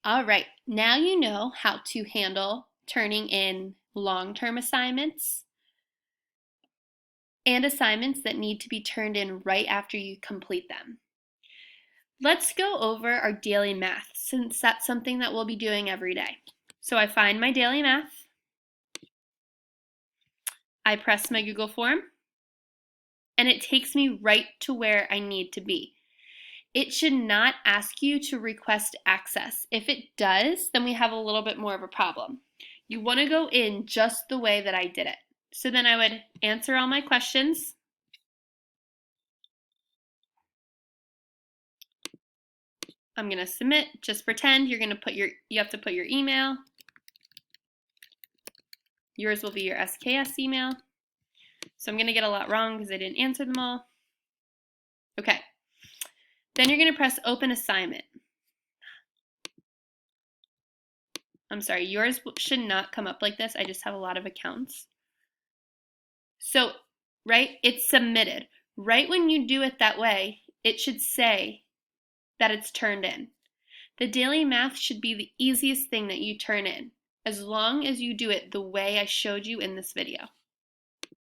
All right, now you know how to handle turning in long-term assignments and assignments that need to be turned in right after you complete them. Let's go over our daily math since that's something that we'll be doing every day. So I find my daily math, I press my Google form, and it takes me right to where I need to be. It should not ask you to request access. If it does, then we have a little bit more of a problem. You want to go in just the way that I did it. So then I would answer all my questions. I'm going to submit. Just pretend you're going to put you have to put your email. Yours will be your SKS email. So I'm going to get a lot wrong because I didn't answer them all. Okay. Then you're going to press open assignment. I'm sorry, yours should not come up like this. I just have a lot of accounts. So, right, it's submitted. Right when you do it that way, it should say that it's turned in. The daily math should be the easiest thing that you turn in, as long as you do it the way I showed you in this video.